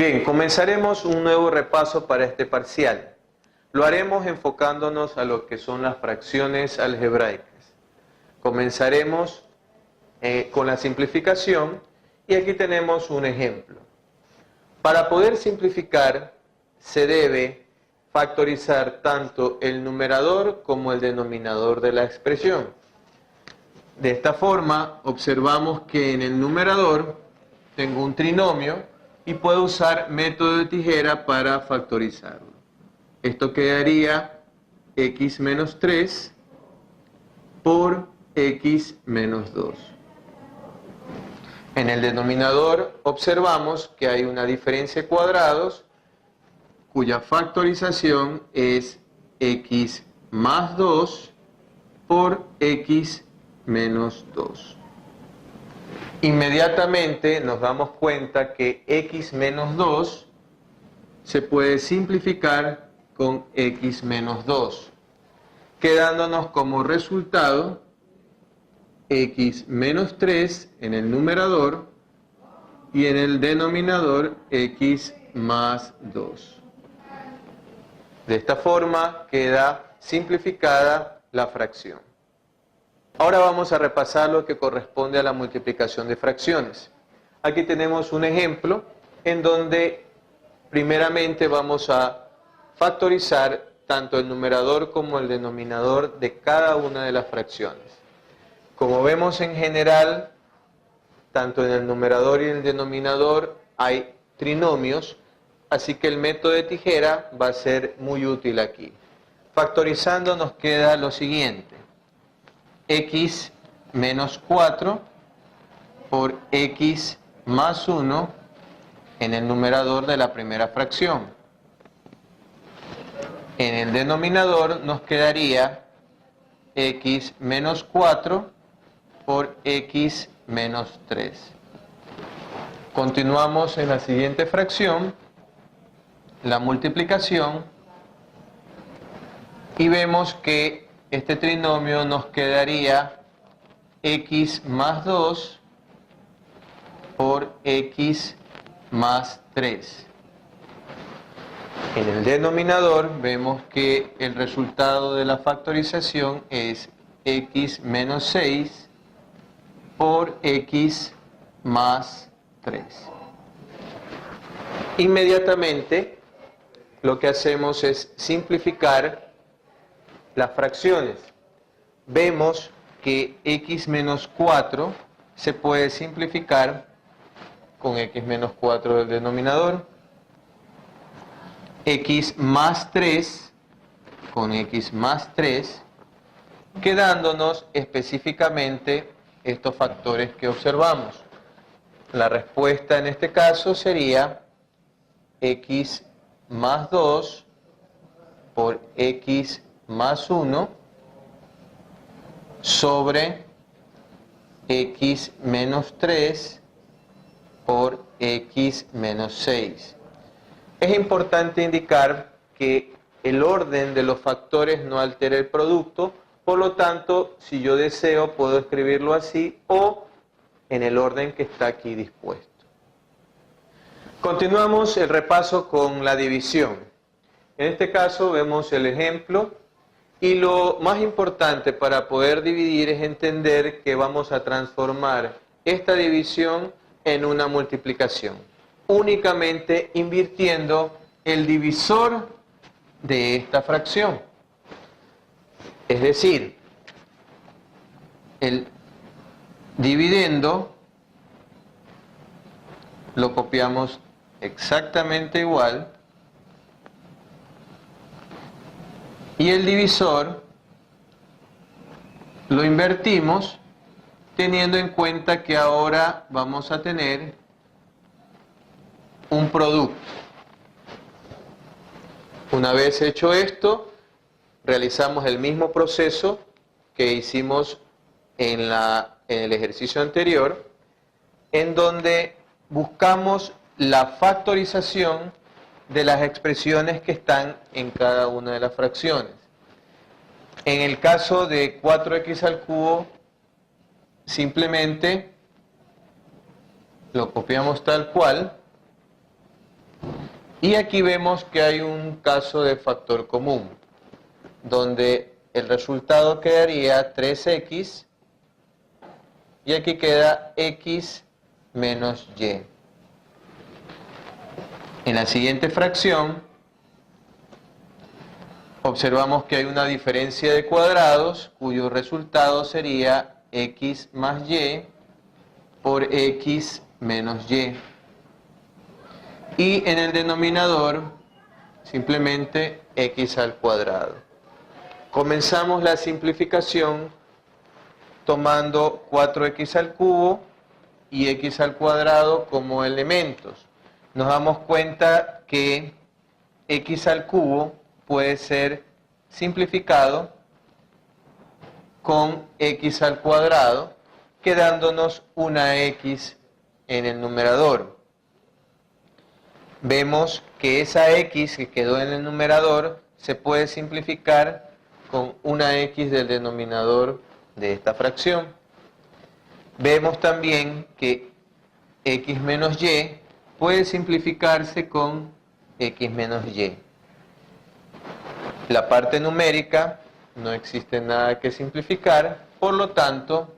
Bien, comenzaremos un nuevo repaso para este parcial. Lo haremos enfocándonos a lo que son las fracciones algebraicas. Comenzaremos con la simplificación y aquí tenemos un ejemplo. Para poder simplificar se debe factorizar tanto el numerador como el denominador de la expresión. De esta forma observamos que en el numerador tengo un trinomio y puedo usar método de tijera para factorizarlo. Esto quedaría x menos 3 por x menos 2. En el denominador observamos que hay una diferencia de cuadrados cuya factorización es x más 2 por x menos 2. Inmediatamente nos damos cuenta que x menos 2 se puede simplificar con x menos 2, quedándonos como resultado x menos 3 en el numerador y en el denominador x más 2. De esta forma queda simplificada la fracción. Ahora vamos a repasar lo que corresponde a la multiplicación de fracciones. Aquí tenemos un ejemplo en donde primeramente vamos a factorizar tanto el numerador como el denominador de cada una de las fracciones. Como vemos en general, tanto en el numerador y en el denominador hay trinomios, así que el método de tijera va a ser muy útil aquí. Factorizando nos queda lo siguiente: x menos 4 por x más 1 en el numerador de la primera fracción. En el denominador nos quedaría x menos 4 por x menos 3. Continuamos en la siguiente fracción, la multiplicación, y vemos que este trinomio nos quedaría x más 2 por x más 3. En el denominador vemos que el resultado de la factorización es x menos 6 por x más 3. Inmediatamente lo que hacemos es simplificar las fracciones. Vemos que x menos 4 se puede simplificar con x menos 4 del denominador, x más 3 con x más 3, quedándonos específicamente estos factores que observamos. La respuesta en este caso sería x más 2 por x más 1 sobre x menos 3 por x menos 6. Es importante indicar que el orden de los factores no altera el producto, por lo tanto, si yo deseo, puedo escribirlo así o en el orden que está aquí dispuesto. Continuamos el repaso con la división. En este caso vemos el ejemplo y lo más importante para poder dividir es entender que vamos a transformar esta división en una multiplicación, únicamente invirtiendo el divisor de esta fracción. Es decir, el dividendo lo copiamos exactamente igual y el divisor lo invertimos teniendo en cuenta que ahora vamos a tener un producto. Una vez hecho esto, realizamos el mismo proceso que hicimos en el ejercicio anterior, en donde buscamos la factorización de las expresiones que están en cada una de las fracciones. En el caso de 4x al cubo, simplemente lo copiamos tal cual Y aquí vemos que hay un caso de factor común, donde el resultado quedaría 3x y aquí queda x menos y. En la siguiente fracción observamos que hay una diferencia de cuadrados cuyo resultado sería x más y por x menos y. Y en el denominador simplemente x al cuadrado. Comenzamos la simplificación tomando 4x al cubo y x al cuadrado como elementos. Nos damos cuenta que x al cubo puede ser simplificado con x al cuadrado, quedándonos una x en el numerador. Vemos que esa x que quedó en el numerador se puede simplificar con una x del denominador de esta fracción. Vemos también que x menos y puede simplificarse con x menos y. La parte numérica no existe nada que simplificar, por lo tanto,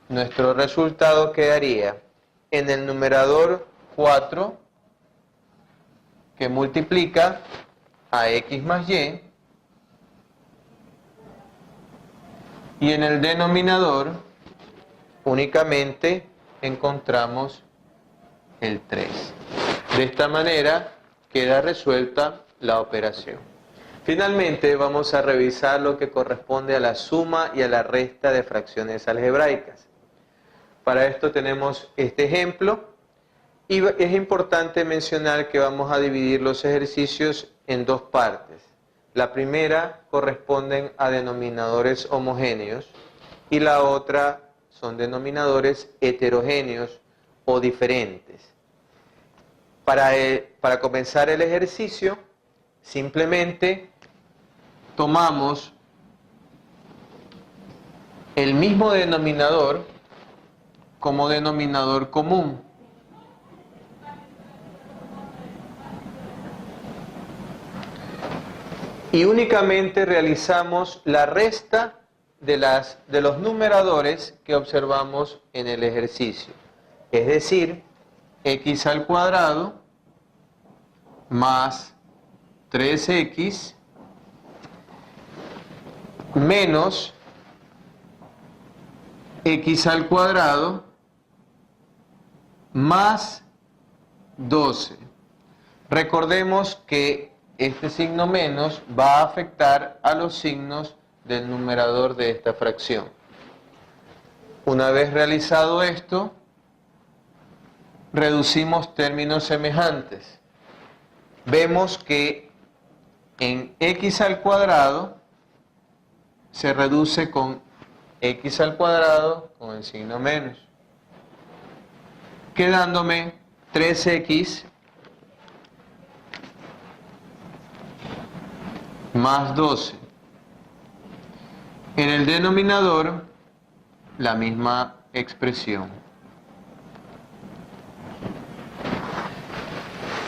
nuestro resultado quedaría en el numerador 4, que multiplica a x más y, y en el denominador únicamente encontramos el 3. De esta manera queda resuelta la operación. Finalmente vamos a revisar lo que corresponde a la suma y a la resta de fracciones algebraicas. Para esto tenemos este ejemplo y es importante mencionar que vamos a dividir los ejercicios en dos partes. La primera corresponden a denominadores homogéneos y la otra son denominadores heterogéneos o diferentes. Para comenzar el ejercicio, simplemente tomamos el mismo denominador como denominador común. Y únicamente realizamos la resta de los numeradores que observamos en el ejercicio. Es decir, x al cuadrado más 3x menos x al cuadrado más 12. Recordemos que este signo menos va a afectar a los signos del numerador de esta fracción. Una vez realizado esto, reducimos términos semejantes. Vemos que en x al cuadrado se reduce con x al cuadrado con el signo menos, quedándome 3x más 12. En el denominador, la misma expresión.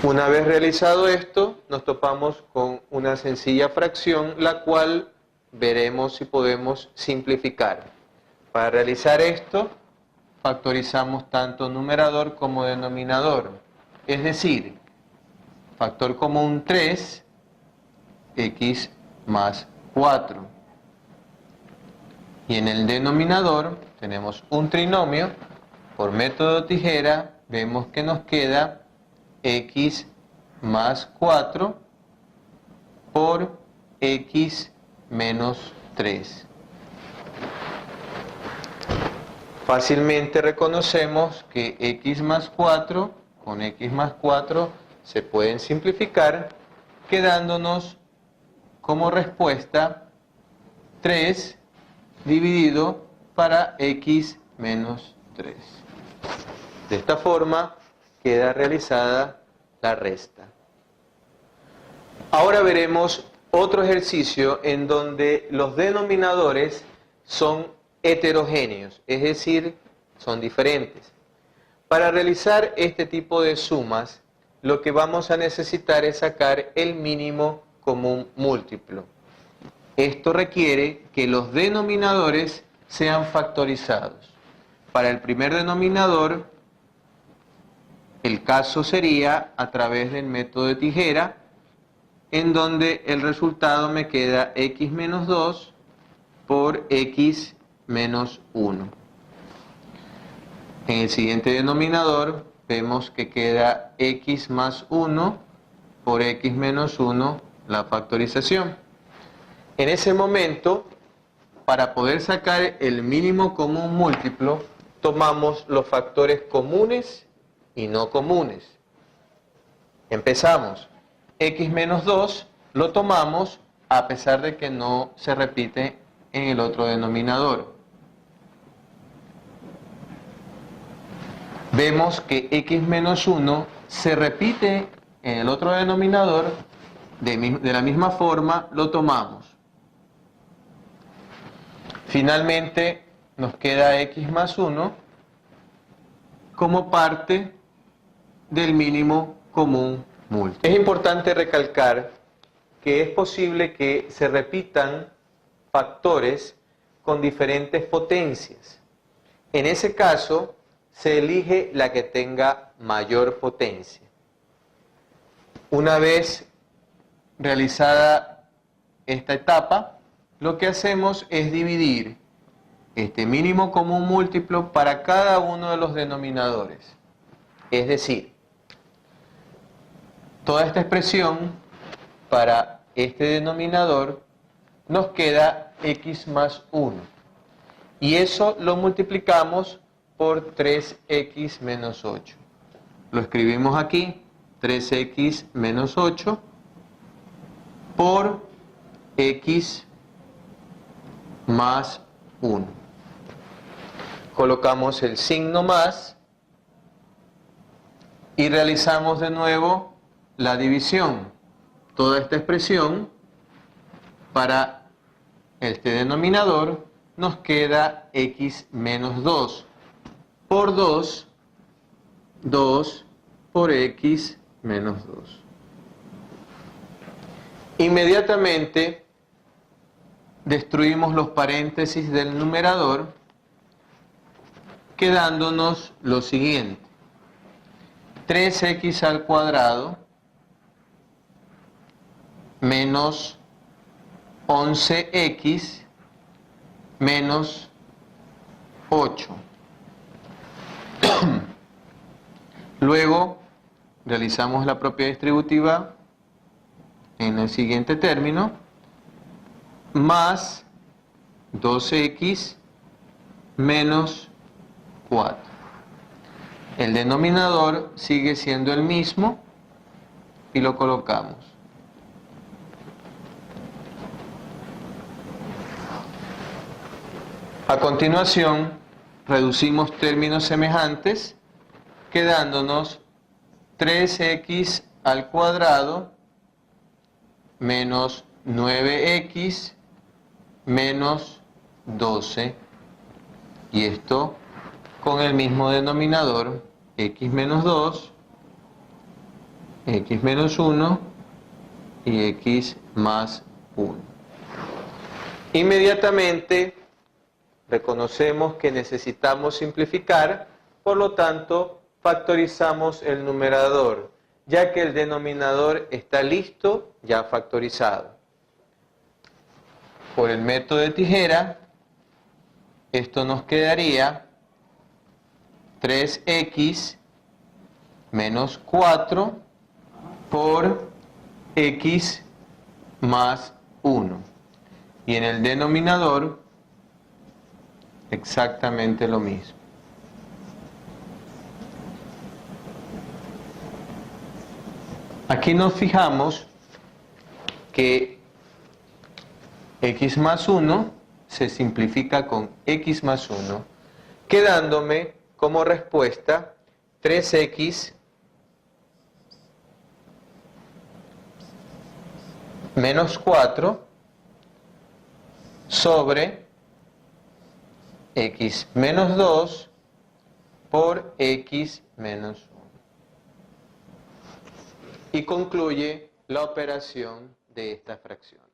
Una vez realizado esto, nos topamos con una sencilla fracción, la cual veremos si podemos simplificar. Para realizar esto, factorizamos tanto numerador como denominador. Es decir, factor común 3, x más 4. Y en el denominador tenemos un trinomio. Por método tijera vemos que nos queda x más 4 por x menos 3. Fácilmente reconocemos que x más 4 con x más 4 se pueden simplificar, quedándonos como respuesta 3 dividido para x menos 3. De esta forma queda realizada la resta. Ahora veremos otro ejercicio en donde los denominadores son heterogéneos, es decir, son diferentes. Para realizar este tipo de sumas, lo que vamos a necesitar es sacar el mínimo común múltiplo. Esto requiere que los denominadores sean factorizados. Para el primer denominador, el caso sería a través del método de tijera, en donde el resultado me queda x menos 2 por x menos 1. En el siguiente denominador vemos que queda x más 1 por x menos 1, la factorización. En ese momento, para poder sacar el mínimo común múltiplo, tomamos los factores comunes y no comunes. Empezamos. X menos 2 lo tomamos a pesar de que no se repite en el otro denominador. Vemos que x menos 1 se repite en el otro denominador, de la misma forma lo tomamos. Finalmente nos queda x más 1 como parte del mínimo común múltiplo. Es importante recalcar que es posible que se repitan factores con diferentes potencias. En ese caso, se elige la que tenga mayor potencia. Una vez realizada esta etapa, lo que hacemos es dividir este mínimo común múltiplo para cada uno de los denominadores. Es decir, toda esta expresión para este denominador nos queda x más 1. Y eso lo multiplicamos por 3x menos 8. Lo escribimos aquí, 3x menos 8 por x más 1. Colocamos el signo más y realizamos de nuevo la división. Toda esta expresión para este denominador nos queda x menos 2 por 2, 2 por x menos 2. Inmediatamente destruimos los paréntesis del numerador, quedándonos lo siguiente: 3x al cuadrado menos 11x menos 8. Luego realizamos la propiedad distributiva en el siguiente término, más 12x menos 4. El denominador sigue siendo el mismo y lo colocamos. A continuación, reducimos términos semejantes, quedándonos 3x al cuadrado menos 9x menos 12. Y esto con el mismo denominador, x menos 2, x menos 1 y x más 1. Inmediatamente reconocemos que necesitamos simplificar, por lo tanto factorizamos el numerador, ya que el denominador está listo, ya factorizado. Por el método de tijera, esto nos quedaría 3x menos 4 por x más 1. Y en el denominador, exactamente lo mismo. Aquí nos fijamos que x más 1 se simplifica con x más 1, quedándome como respuesta 3x menos 4 sobre x menos 2 por x menos 1. y concluye la operación de estas fracciones.